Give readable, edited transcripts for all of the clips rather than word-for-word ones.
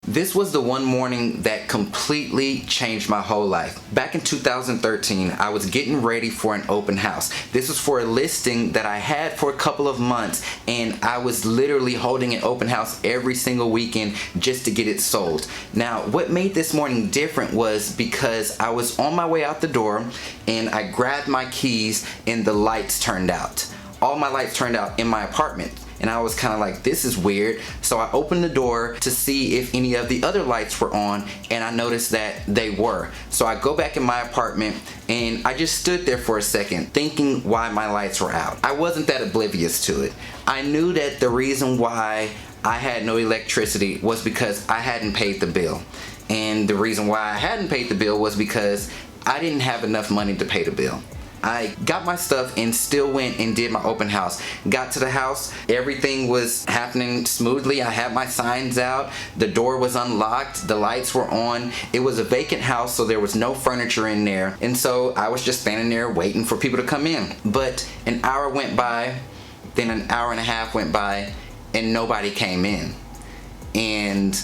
This was the one morning that completely changed my whole life. Back in 2013, I was getting ready for an open house. This was for a listing that I had for a couple of months, and I was literally holding an open house every single weekend just to get it sold. Now, what made this morning different was because I was on my way out the door and I grabbed my keys and the lights turned out. All my lights turned out in my apartment. And I was kind of like, this is weird. So I opened the door to see if any of the other lights were on, and I noticed that they were. So I go back in my apartment and I just stood there for a second thinking why my lights were out. I wasn't that oblivious to it. I knew that the reason why I had no electricity was because I hadn't paid the bill. And the reason why I hadn't paid the bill was because I didn't have enough money to pay the bill. I got my stuff and still went and did my open house. Got to the house, everything was happening smoothly. I had my signs out, the door was unlocked, the lights were on. It was a vacant house, so there was no furniture in there. And so I was just standing there waiting for people to come in. But an hour went by, then an hour and a half went by, and nobody came in. And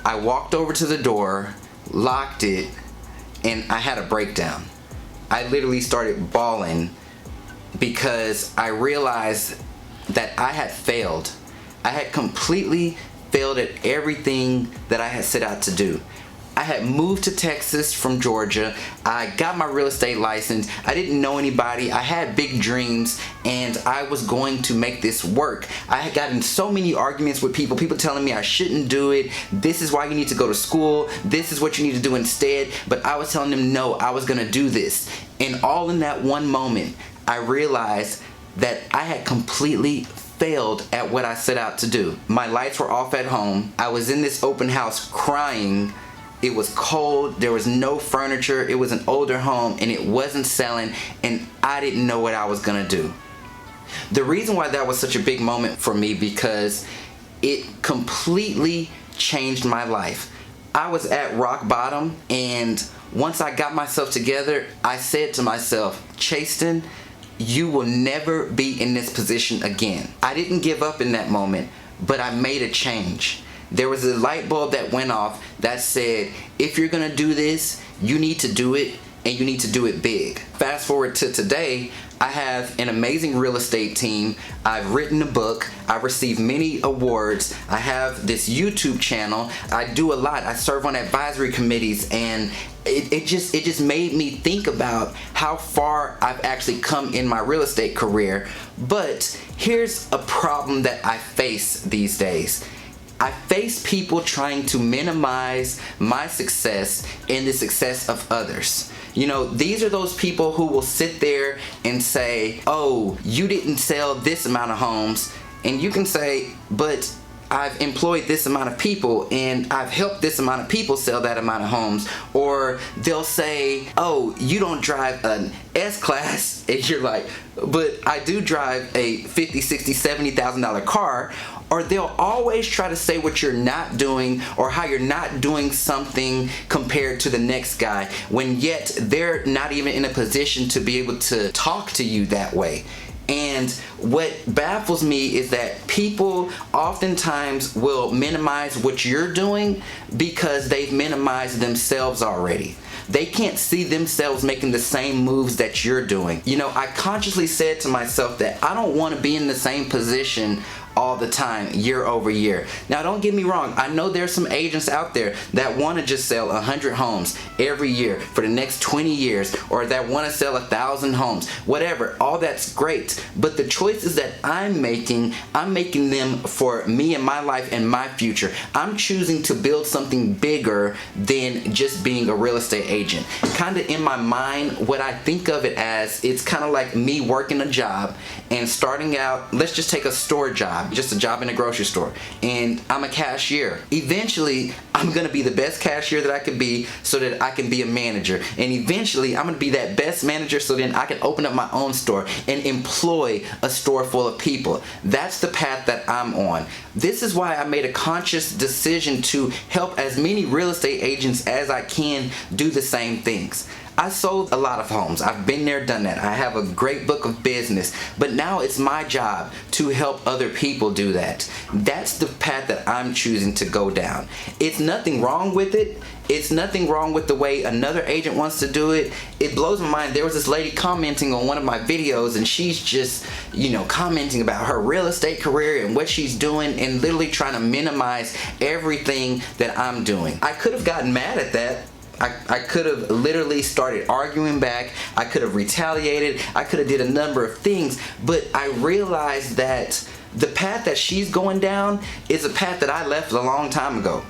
I walked over to the door, locked it, and I had a breakdown. I literally started bawling because I realized that I had failed. I had completely failed at everything that I had set out to do. I had moved to Texas from Georgia. I got my real estate license. I didn't know anybody. I had big dreams and I was going to make this work. I had gotten so many arguments with people telling me I shouldn't do it. This is why you need to go to school. This is what you need to do instead. But I was telling them no, I was gonna do this. And all in that one moment, I realized that I had completely failed at what I set out to do. My lights were off at home. I was in this open house crying. It was cold, there was no furniture, it was an older home and it wasn't selling, and I didn't know what I was gonna do. The reason why that was such a big moment for me because it completely changed my life. I was at rock bottom, and once I got myself together, I said to myself, Chasten, you will never be in this position again. I didn't give up in that moment, but I made a change. There was a light bulb that went off that said, if you're gonna do this, you need to do it, and you need to do it big. Fast forward to today, I have an amazing real estate team. I've written a book. I've received many awards. I have this YouTube channel. I do a lot. I serve on advisory committees, and it just made me think about how far I've actually come in my real estate career. But here's a problem that I face these days. I face people trying to minimize my success and the success of others. You know, these are those people who will sit there and say, oh, you didn't sell this amount of homes. And you can say, but I've employed this amount of people and I've helped this amount of people sell that amount of homes. Or they'll say, oh, you don't drive an S-Class. And you're like, but I do drive a $50,000, $60,000, $70,000 car. Or they'll always try to say what you're not doing or how you're not doing something compared to the next guy, when yet they're not even in a position to be able to talk to you that way. And what baffles me is that people oftentimes will minimize what you're doing because they've minimized themselves already. They can't see themselves making the same moves that you're doing. You know, I consciously said to myself that I don't want to be in the same position all the time, year over year. Now, don't get me wrong. I know there's some agents out there that want to just sell 100 homes every year for the next 20 years, or that want to sell 1,000 homes, whatever. All that's great. But the choices that I'm making them for me and my life and my future. I'm choosing to build something bigger than just being a real estate agent. Kind of in my mind, what I think of it as, it's kind of like me working a job and starting out, let's just take a store job. Just a job in a grocery store, and I'm a cashier. Eventually, I'm gonna be the best cashier that I could be so that I can be a manager, and eventually I'm gonna be that best manager so then I can open up my own store and employ a store full of people. That's the path that I'm on. This is why I made a conscious decision to help as many real estate agents as I can do the same things. I sold a lot of homes. I've been there, done that. I have a great book of business, but now it's my job to help other people do that. That's the path that I'm choosing to go down. It's nothing wrong with it. It's nothing wrong with the way another agent wants to do it. It blows my mind. There was this lady commenting on one of my videos, and she's just, commenting about her real estate career and what she's doing, and literally trying to minimize everything that I'm doing. I could have gotten mad at that. I could have literally started arguing back. I could have retaliated. I could have did a number of things, but I realized that the path that she's going down is a path that I left a long time ago.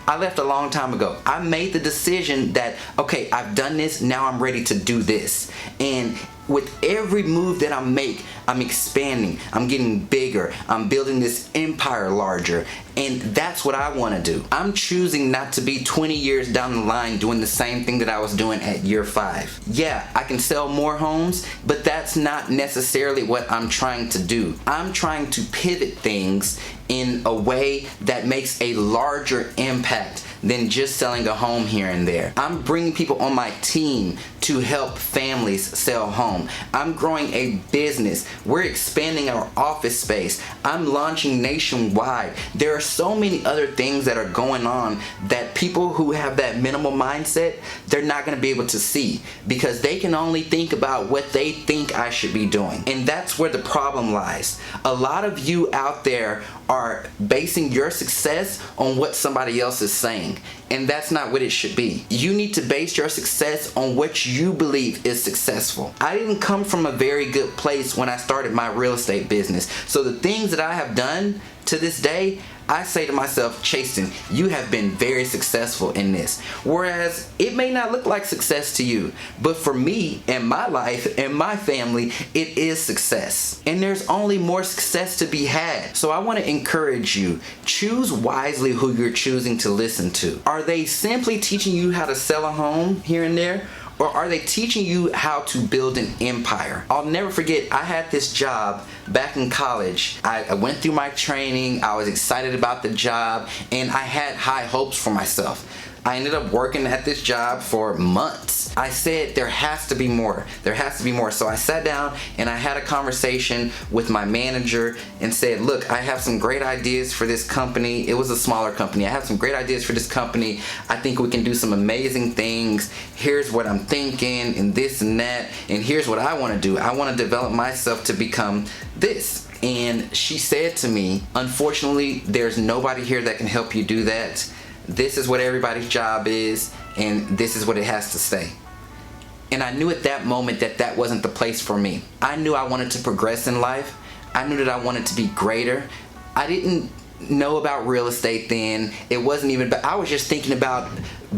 I made the decision that, okay, I've done this, now I'm ready to do this. And with every move that I make, I'm expanding, I'm getting bigger, I'm building this empire larger, and that's what I want to do. I'm choosing not to be 20 years down the line doing the same thing that I was doing at year 5. Yeah, I can sell more homes, but that's not necessarily what I'm trying to do. I'm trying to pivot things in a way that makes a larger impact than just selling a home here and there. I'm bringing people on my team to help families sell home. I'm growing a business. We're expanding our office space. I'm launching nationwide. There are so many other things that are going on that people who have that minimal mindset, they're not going to be able to see, because they can only think about what they think I should be doing. And that's where the problem lies. A lot of you out there are basing your success on what somebody else is saying, and that's not what it should be. You need to base your success on what you believe is successful. I didn't come from a very good place when I started my real estate business, so the things that I have done to this day, I say to myself, Chasten, you have been very successful in this. Whereas it may not look like success to you, but for me and my life and my family, it is success. And there's only more success to be had. So I want to encourage you, choose wisely who you're choosing to listen to. Are they simply teaching you how to sell a home here and there? Or are they teaching you how to build an empire? I'll never forget, I had this job back in college. I went through my training, I was excited about the job, and I had high hopes for myself. I ended up working at this job for months. I said there has to be more. There has to be more. So I sat down and I had a conversation with my manager and said, look, I have some great ideas for this company. It was a smaller company. I have some great ideas for this company. I think we can do some amazing things. Here's what I'm thinking, and this and that. And here's what I want to do. I want to develop myself to become this. And she said to me, unfortunately, there's nobody here that can help you do that. This is what everybody's job is, and this is what it has to stay. And I knew at that moment that that wasn't the place for me. I knew I wanted to progress in life. I knew that I wanted to be greater. I didn't know about real estate then. It wasn't even, but I was just thinking about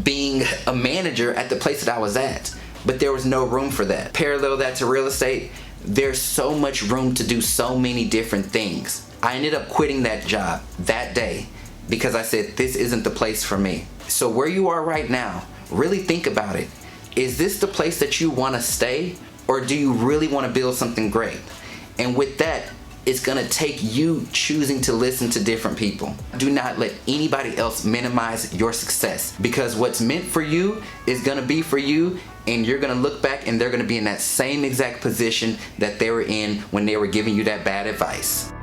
being a manager at the place that I was at. But there was no room for that. Parallel that to real estate, there's so much room to do so many different things. I ended up quitting that job that day, because I said, this isn't the place for me. So where you are right now, really think about it. Is this the place that you want to stay, or do you really want to build something great? And with that, it's going to take you choosing to listen to different people. Do not let anybody else minimize your success, because what's meant for you is going to be for you, and you're going to look back and they're going to be in that same exact position that they were in when they were giving you that bad advice.